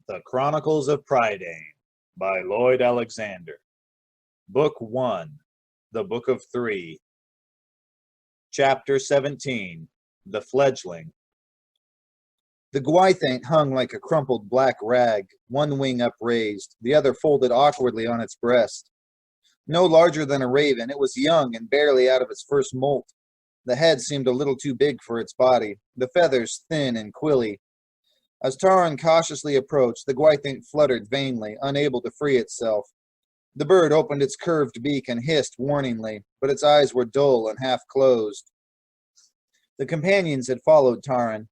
The Chronicles of Prydain by Lloyd Alexander. Book 1, The Book of Three. Chapter 17, The Fledgling. The Gwythaint hung like a crumpled black rag, one wing upraised, the other folded awkwardly on its breast. No larger than a raven, it was young and barely out of its first molt. The head seemed a little too big for its body, the feathers thin and quilly. As Taran cautiously approached, the Gwythaint fluttered vainly, unable to free itself. The bird opened its curved beak and hissed warningly, but its eyes were dull and half-closed. The companions had followed Taran.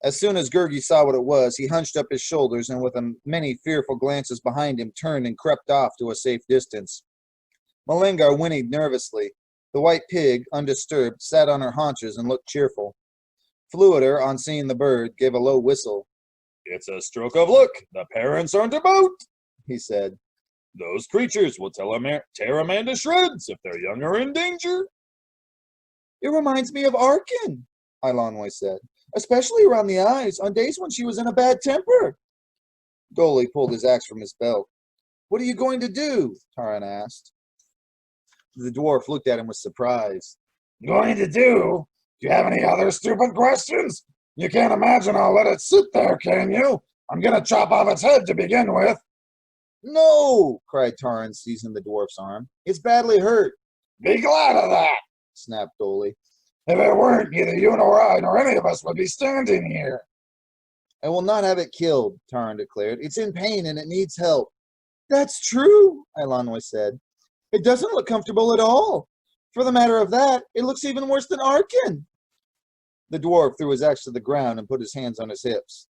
As soon as Gurgi saw what it was, he hunched up his shoulders and with many fearful glances behind him turned and crept off to a safe distance. Malingar whinnied nervously. The white pig, undisturbed, sat on her haunches and looked cheerful. Fluider, on seeing the bird, gave a low whistle. "It's a stroke of luck. The parents aren't about," he said. "Those creatures will tear a man to shreds if their young are in danger." "It reminds me of Arkin," Eilonwy said, "especially around the eyes, on days when she was in a bad temper." Dolly pulled his axe from his belt. "What are you going to do?" Taran asked. The dwarf looked at him with surprise. "Going to do? Do you have any other stupid questions? You can't imagine I'll let it sit there, can you? I'm going to chop off its head to begin with." "No!" cried Taran, seizing the dwarf's arm. "It's badly hurt." "Be glad of that," snapped Dolly. "If it weren't, neither you nor I nor any of us would be standing here." "I will not have it killed," Taran declared. "It's in pain and it needs help." "That's true," Eilonwy said. "It doesn't look comfortable at all. For the matter of that, it looks even worse than Arkin." The dwarf threw his axe to the ground and put his hands on his hips.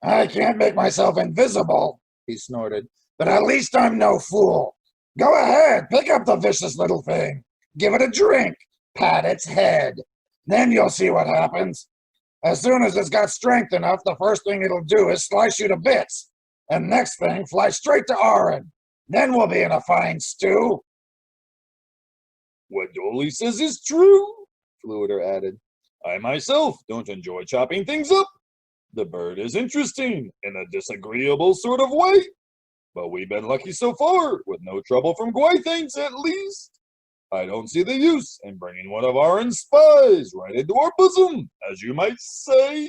"I can't make myself invisible," he snorted, "but at least I'm no fool. Go ahead, pick up the vicious little thing. Give it a drink. Pat its head. Then you'll see what happens. As soon as it's got strength enough, the first thing it'll do is slice you to bits. And next thing, fly straight to Aran. Then we'll be in a fine stew." "What Dolly says is true," Fluider added. "I myself don't enjoy chopping things up. The bird is interesting in a disagreeable sort of way. But we've been lucky so far, with no trouble from Gwythaints at least. I don't see the use in bringing one of Aran's spies right into our bosom, as you might say.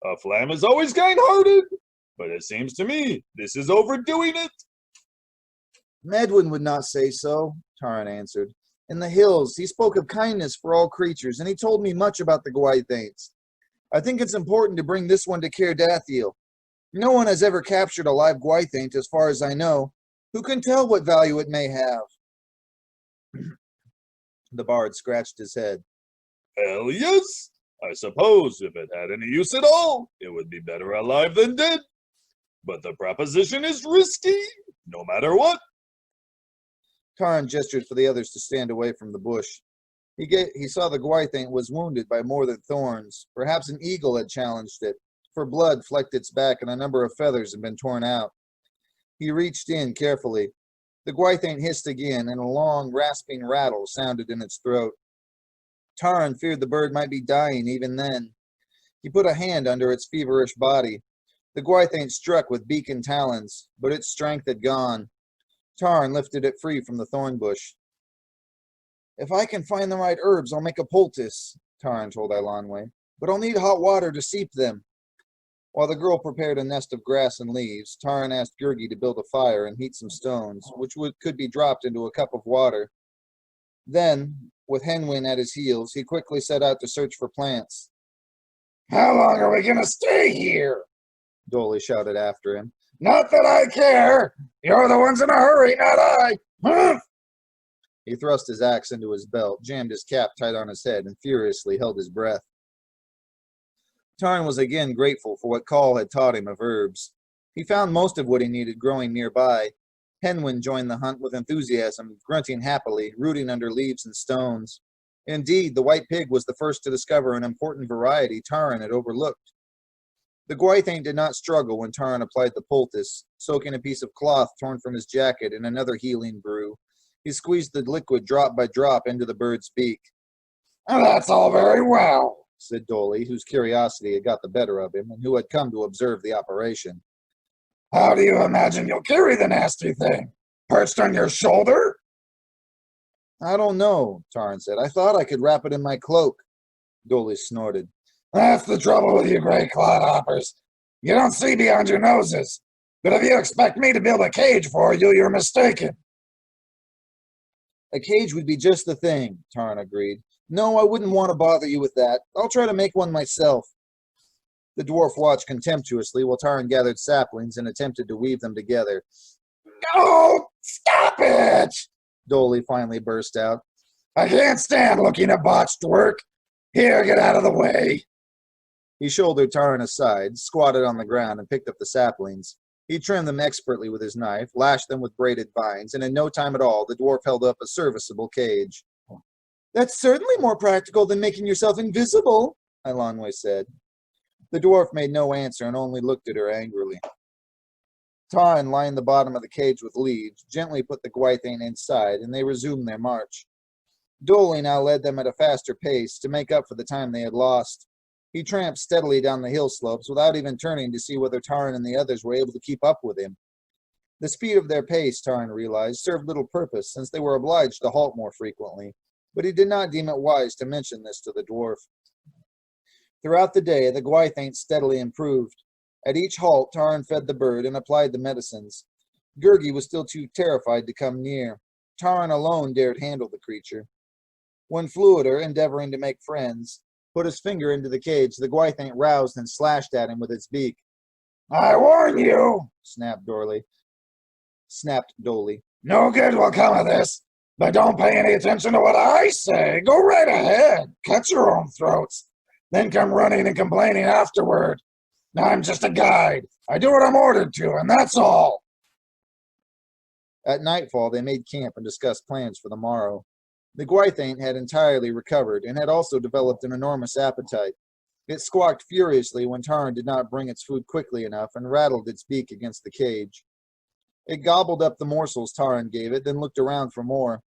A flam is always kind-hearted, but it seems to me this is overdoing it." "Medwin would not say so," Taran answered. "In the hills, he spoke of kindness for all creatures, and he told me much about the Gwythaints. I think it's important to bring this one to Caer Dathiel. No one has ever captured a live Gwythaint, as far as I know. Who can tell what value it may have?" The bard scratched his head. "Hell yes. I suppose if it had any use at all, it would be better alive than dead. But the proposition is risky, no matter what." Taran gestured for the others to stand away from the bush. He saw the Gwythaint was wounded by more than thorns. Perhaps an eagle had challenged it, for blood flecked its back and a number of feathers had been torn out. He reached in carefully. The Gwythaint hissed again, and a long, rasping rattle sounded in its throat. Taran feared the bird might be dying even then. He put a hand under its feverish body. The Gwythaint struck with beak and talons, but its strength had gone. Taran lifted it free from the thorn bush. "If I can find the right herbs, I'll make a poultice," Taran told Eilonwy. "But I'll need hot water to steep them." While the girl prepared a nest of grass and leaves, Taran asked Gurgi to build a fire and heat some stones, which could be dropped into a cup of water. Then, with Hen Wen at his heels, he quickly set out to search for plants. "How long are we going to stay here?" Dolly shouted after him. "Not that I care. You're the ones in a hurry, not I. Huh?" He thrust his axe into his belt, jammed his cap tight on his head, and furiously held his breath. Taran was again grateful for what Call had taught him of herbs. He found most of what he needed growing nearby. Hen Wen joined the hunt with enthusiasm, grunting happily, rooting under leaves and stones. Indeed, the white pig was the first to discover an important variety Taran had overlooked. The Gwythaint did not struggle when Taran applied the poultice, soaking a piece of cloth torn from his jacket in another healing brew. He squeezed the liquid drop by drop into the bird's beak. "That's all very well," said Dolly, whose curiosity had got the better of him and who had come to observe the operation. How do you imagine you'll carry the nasty thing? Perched on your shoulder? I don't know, Tarn said. I thought I could wrap it in my cloak. Dolly snorted. That's the trouble with you gray clodhoppers. You don't see beyond your noses. But if you expect me to build a cage for you, you're mistaken. A cage would be just the thing, Tarn agreed. No, I wouldn't want to bother you with that. I'll try to make one myself. The dwarf watched contemptuously while Tarn gathered saplings and attempted to weave them together. Oh, stop it! Dolly finally burst out. I can't stand looking at botched work. Here, get out of the way. He shouldered Tarn aside, squatted on the ground, and picked up the saplings. He trimmed them expertly with his knife, lashed them with braided vines, and in no time at all the dwarf held up a serviceable cage. That's certainly more practical than making yourself invisible, Eilonwy said. The dwarf made no answer and only looked at her angrily. Tarn lined the bottom of the cage with leaves, gently put the Gwythain inside, and they resumed their march. Dolly now led them at a faster pace to make up for the time they had lost. He tramped steadily down the hill slopes without even turning to see whether Tarn and the others were able to keep up with him. The speed of their pace, Tarn realized, served little purpose since they were obliged to halt more frequently, but he did not deem it wise to mention this to the dwarf. Throughout the day, the Gwythain steadily improved. At each halt, Tarn fed the bird and applied the medicines. Gurgi was still too terrified to come near. Tarn alone dared handle the creature. When Fluider, endeavoring to make friends, put his finger into the cage, the Gwythain roused and slashed at him with its beak. I warn you, Snapped Dolly. No good will come of this. But don't pay any attention to what I say. Go right ahead. Cut your own throats. Then come running and complaining afterward. I'm just a guide. I do what I'm ordered to, and that's all. At nightfall, they made camp and discussed plans for the morrow. The Gwythain had entirely recovered and had also developed an enormous appetite. It squawked furiously when Tarn did not bring its food quickly enough and rattled its beak against the cage. It gobbled up the morsels Tarn gave it, then looked around for more.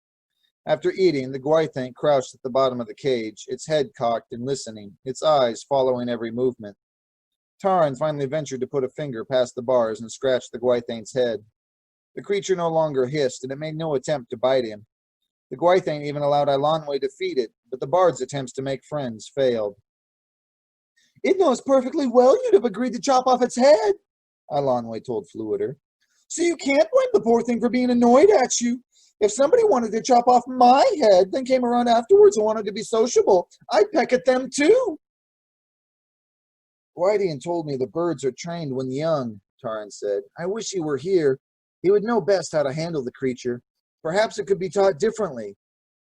After eating, the Gwythain crouched at the bottom of the cage, its head cocked and listening, its eyes following every movement. Tarn finally ventured to put a finger past the bars and scratch the Gwythain's head. The creature no longer hissed, and it made no attempt to bite him. The Gwythain even allowed Eilonwy to feed it, but the bard's attempts to make friends failed. It knows perfectly well you'd have agreed to chop off its head, Eilonwy told Fluider. So you can't blame the poor thing for being annoyed at you. If somebody wanted to chop off my head, then came around afterwards and wanted to be sociable, I'd peck at them too. Gwydion told me the birds are trained when young, Tarn said. I wish he were here. He would know best how to handle the creature. Perhaps it could be taught differently.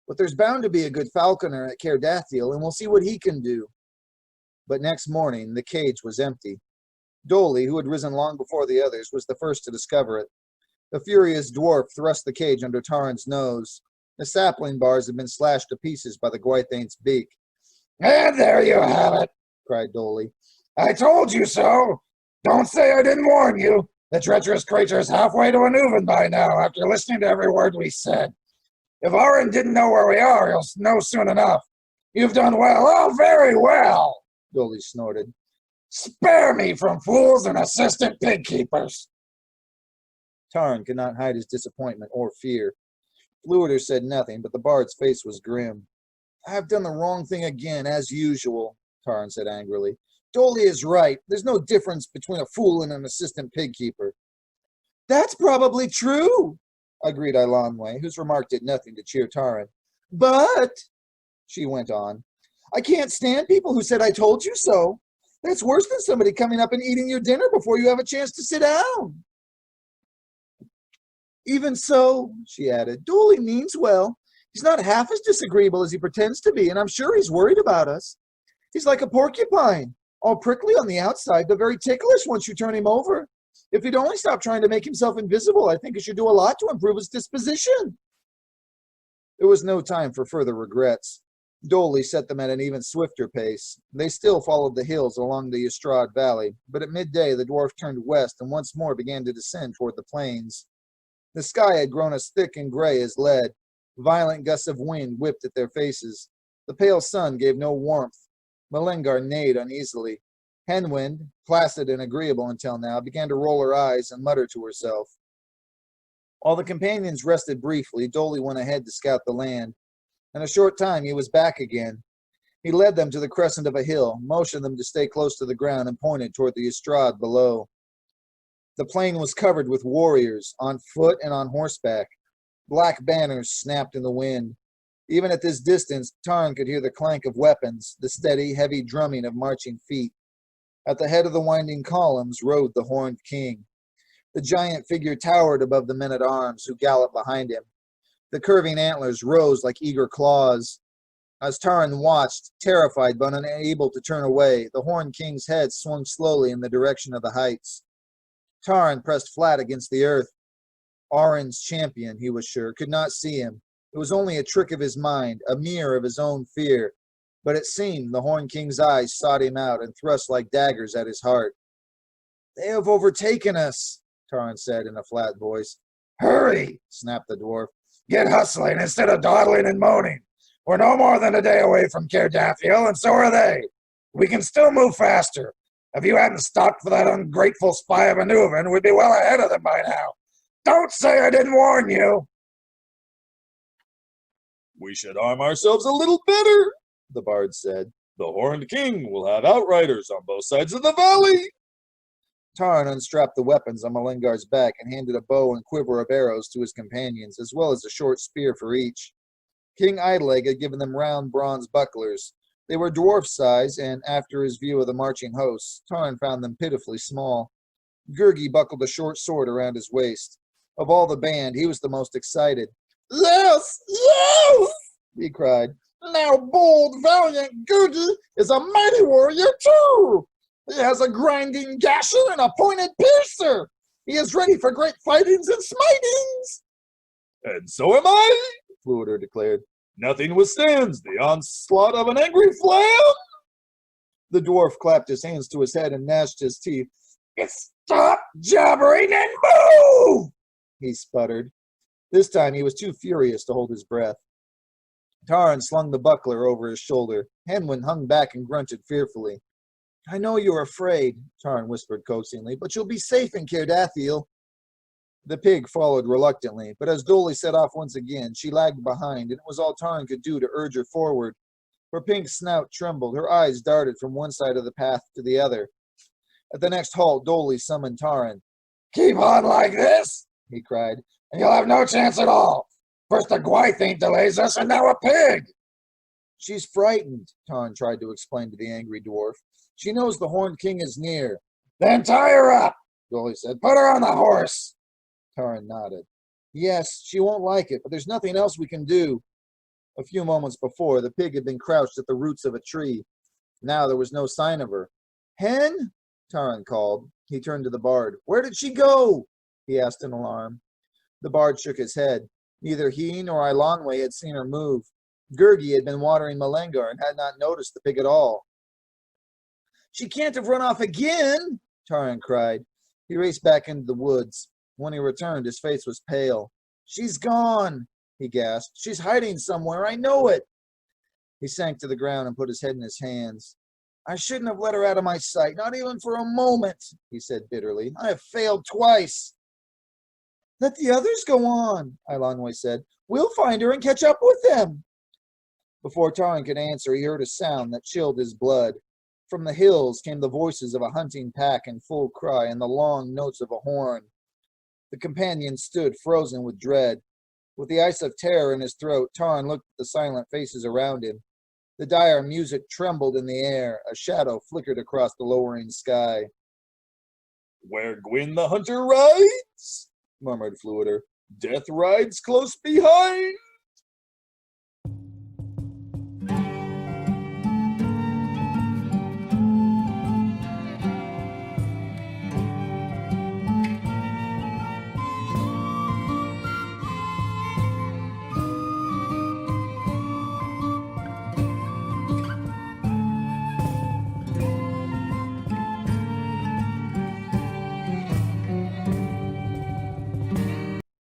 But there's bound to be a good falconer at Caerdathiel, and we'll see what he can do. But next morning, the cage was empty. Dolly, who had risen long before the others, was the first to discover it. The furious dwarf thrust the cage under Tarn's nose. The sapling bars had been slashed to pieces by the Gwythain's beak. And there you have it, cried Dolly. I told you so. Don't say I didn't warn you. The treacherous creature's halfway to Anuvan by now, after listening to every word we said. If Oren didn't know where we are, he'll know soon enough. You've done well. Oh, very well, Dolly snorted. Spare me from fools and assistant pig keepers. Tarn could not hide his disappointment or fear. Fluider said nothing, but the bard's face was grim. I've done the wrong thing again, as usual, Tarn said angrily. Dolly is right. There's no difference between a fool and an assistant pig keeper. That's probably true, agreed Eilonwy, whose remark did nothing to cheer Tarn. But, she went on, I can't stand people who said I told you so. That's worse than somebody coming up and eating your dinner before you have a chance to sit down. Even so, she added, Dolly means well. He's not half as disagreeable as he pretends to be, and I'm sure he's worried about us. He's like a porcupine, all prickly on the outside, but very ticklish once you turn him over. If he'd only stop trying to make himself invisible, I think he should do a lot to improve his disposition. There was no time for further regrets. Dolly set them at an even swifter pace. They still followed the hills along the Ystrad Valley, but at midday the dwarf turned west and once more began to descend toward the plains. The sky had grown as thick and gray as lead. Violent gusts of wind whipped at their faces. The pale sun gave no warmth. Malengar neighed uneasily. Hen Wen, placid and agreeable until now, began to roll her eyes and mutter to herself. While the companions rested briefly, Dolly went ahead to scout the land. In a short time he was back again. He led them to the crescent of a hill, motioned them to stay close to the ground, and pointed toward the estrade below. The plain was covered with warriors, on foot and on horseback. Black banners snapped in the wind. Even at this distance, Tarn could hear the clank of weapons, the steady, heavy drumming of marching feet. At the head of the winding columns rode the horned king. The giant figure towered above the men-at-arms who galloped behind him. The curving antlers rose like eager claws. As Tarn watched, terrified but unable to turn away, the horned king's head swung slowly in the direction of the heights. Tarn pressed flat against the earth. Arin's champion, he was sure, could not see him. It was only a trick of his mind, a mirror of his own fear. But it seemed the horned king's eyes sought him out and thrust like daggers at his heart. "They have overtaken us," Tarn said in a flat voice. "Hurry!" snapped the dwarf. "Get hustling instead of dawdling and moaning. We're no more than a day away from Cardathiel, and so are they. We can still move faster. If you hadn't stopped for that ungrateful spy of a Nuvan, we'd be well ahead of them by now. Don't say I didn't warn you." "We should arm ourselves a little better," the bard said. "The Horned King will have outriders on both sides of the valley." Tarn unstrapped the weapons on Malengar's back and handed a bow and quiver of arrows to his companions, as well as a short spear for each. King Eyeleg had given them round bronze bucklers. They were dwarf size, and after his view of the marching hosts, Tarn found them pitifully small. Gurgi buckled a short sword around his waist. Of all the band, he was the most excited. "Yes, yes!" he cried. "Now bold, valiant Gurgi is a mighty warrior too. He has a grinding gasher and a pointed piercer. He is ready for great fightings and smitings." "And so am I," Fluider declared. "Nothing withstands the onslaught of an angry flam." The dwarf clapped his hands to his head and gnashed his teeth. "Stop jabbering and move!" he sputtered. This time he was too furious to hold his breath. Tarn slung the buckler over his shoulder. Hen Wen hung back and grunted fearfully. "I know you're afraid," Tarn whispered coaxingly, "but you'll be safe in Cardathiel." The pig followed reluctantly, but as Dolly set off once again, she lagged behind, and it was all Tarn could do to urge her forward. Her pink snout trembled, her eyes darted from one side of the path to the other. At the next halt, Dolly summoned Tarn. "Keep on like this," he cried, "and you'll have no chance at all. First a Gwythane delays us, and now a pig." "She's frightened," Tarn tried to explain to the angry dwarf. "She knows the Horned King is near." "Then tie her up," Dolly said. "Put her on the horse." Tarn nodded. "Yes, she won't like it, but there's nothing else we can do." A few moments before, the pig had been crouched at the roots of a tree. Now there was no sign of her. "Hen?" Tarn called. He turned to the bard. "Where did she go?" he asked in alarm. The bard shook his head. Neither he nor Eilonwe had seen her move. Gurgi had been watering Malengar and had not noticed the pig at all. "She can't have run off again!" Tarn cried. He raced back into the woods. When he returned, his face was pale. "She's gone!" he gasped. "She's hiding somewhere, I know it!" He sank to the ground and put his head in his hands. "I shouldn't have let her out of my sight, not even for a moment," he said bitterly. "I have failed twice." "Let the others go on," Eilonwe said. "We'll find her and catch up with them." Before Tarn could answer, he heard a sound that chilled his blood. From the hills came the voices of a hunting pack in full cry and the long notes of a horn. The companion stood frozen with dread. With the ice of terror in his throat, Tarn looked at the silent faces around him. The dire music trembled in the air. A shadow flickered across the lowering sky. "Where Gwyn the hunter rides," murmured Fluider, "death rides close behind."